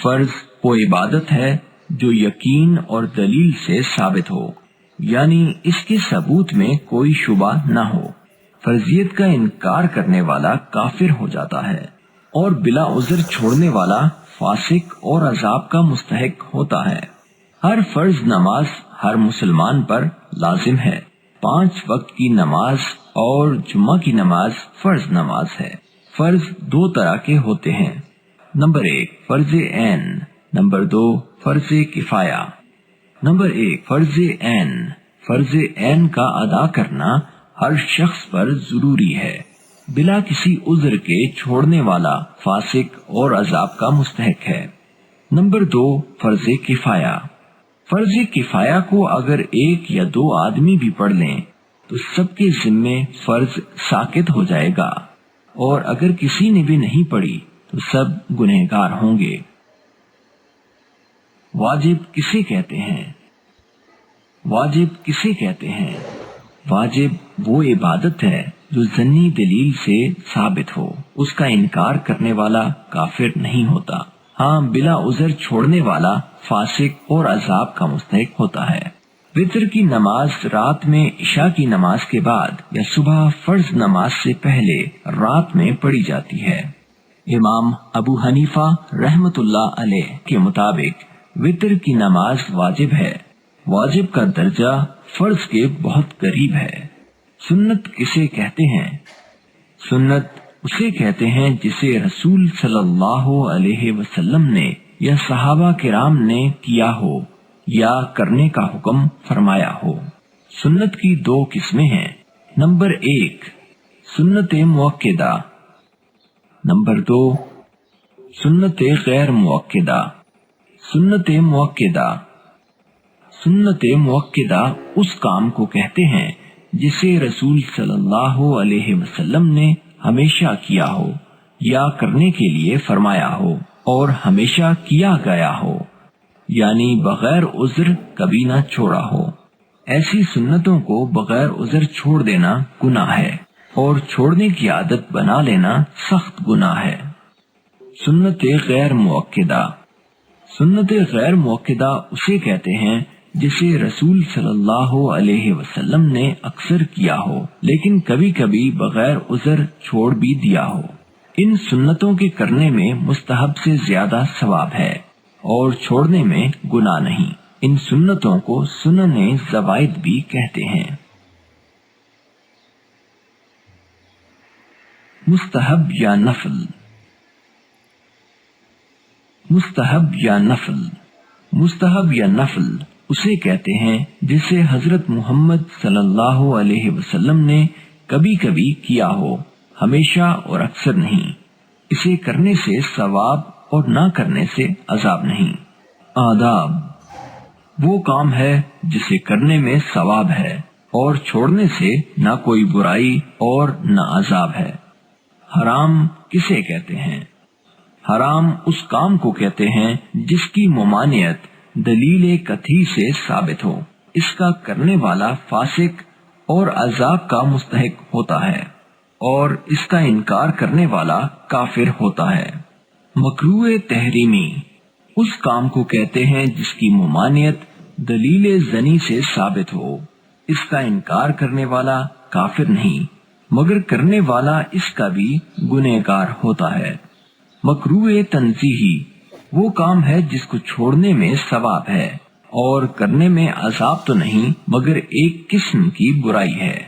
فرض وہ عبادت ہے جو یقین اور دلیل سے ثابت ہو، یعنی اس کے ثبوت میں کوئی شبہ نہ ہو۔ فرضیت کا انکار کرنے والا کافر ہو جاتا ہے، اور بلا عذر چھوڑنے والا فاسق اور عذاب کا مستحق ہوتا ہے۔ ہر فرض نماز ہر مسلمان پر لازم ہے۔ 5 وقت کی نماز اور جمعہ کی نماز فرض نماز ہے۔ فرض 2 طرح کے ہوتے ہیں۔ نمبر 1 فرض عین، نمبر 2 فرض کفایہ۔ نمبر 1 فرض عین۔ فرض عین کا ادا کرنا ہر شخص پر ضروری ہے، بلا کسی عذر کے چھوڑنے والا فاسق اور عذاب کا مستحق ہے۔ نمبر 2 فرض کفایہ۔ فرض کفایہ کو اگر 1 یا 2 آدمی بھی پڑھ لیں تو سب کے ذمے فرض ساقط ہو جائے گا، اور اگر کسی نے بھی نہیں پڑھی تو سب گنہگار ہوں گے۔ واجب کسے کہتے ہیں؟ واجب کسے کہتے ہیں؟ واجب وہ عبادت ہے جو ظنی دلیل سے ثابت ہو، اس کا انکار کرنے والا کافر نہیں ہوتا، ہاں بلا عذر چھوڑنے والا فاسق اور عذاب کا مستحق ہوتا ہے۔ وتر کی نماز رات میں عشاء کی نماز کے بعد یا صبح فرض نماز سے پہلے رات میں پڑھی جاتی ہے۔ امام ابو حنیفہ رحمت اللہ علیہ کے مطابق وتر کی نماز واجب ہے۔ واجب کا درجہ فرض کے بہت قریب ہے۔ سنت کسے کہتے ہیں؟ سنت اسے کہتے ہیں جسے رسول صلی اللہ علیہ وسلم نے یا صحابہ کرام نے کیا ہو یا کرنے کا حکم فرمایا ہو۔ سنت کی 2 قسمیں ہیں۔ نمبر 1 سنت مؤکدہ، نمبر 2 سنت غیر مؤکدہ۔ سنت مؤکدہ۔ سنت مؤکدہ اس کام کو کہتے ہیں جسے رسول صلی اللہ علیہ وسلم نے ہمیشہ کیا ہو یا کرنے کے لیے فرمایا ہو اور ہمیشہ کیا گیا ہو، یعنی بغیر عذر کبھی نہ چھوڑا ہو۔ ایسی سنتوں کو بغیر عذر چھوڑ دینا گناہ ہے، اور چھوڑنے کی عادت بنا لینا سخت گناہ ہے۔ سنت غیر مؤکدہ۔ سنت غیر مؤکدہ اسے کہتے ہیں جسے رسول صلی اللہ علیہ وسلم نے اکثر کیا ہو لیکن کبھی کبھی بغیر عذر چھوڑ بھی دیا ہو۔ ان سنتوں کے کرنے میں مستحب سے زیادہ ثواب ہے اور چھوڑنے میں گناہ نہیں۔ ان سنتوں کو سنن زوائد بھی کہتے ہیں۔ مستحب یا نفل۔ مستحب یا نفل۔ مستحب یا نفل اسے کہتے ہیں جسے حضرت محمد صلی اللہ علیہ وسلم نے کبھی کبھی کیا ہو، ہمیشہ اور اکثر نہیں۔ اسے کرنے سے ثواب اور نہ کرنے سے عذاب نہیں۔ آداب وہ کام ہے جسے کرنے میں ثواب ہے اور چھوڑنے سے نہ کوئی برائی اور نہ عذاب ہے۔ حرام کسے کہتے ہیں؟ حرام اس کام کو کہتے ہیں جس کی ممانعت دلیل قطعی سے ثابت ہو، اس کا کرنے والا فاسق اور عذاب کا مستحق ہوتا ہے، اور اس کا انکار کرنے والا کافر ہوتا ہے۔ مکروہ تحریمی اس کام کو کہتے ہیں جس کی ممانعت دلیل ظنی سے ثابت ہو، اس کا انکار کرنے والا کافر نہیں مگر کرنے والا اس کا بھی گنہگار ہوتا ہے۔ مکروہ تنزیہی وہ کام ہے جس کو چھوڑنے میں ثواب ہے اور کرنے میں عذاب تو نہیں مگر ایک قسم کی برائی ہے۔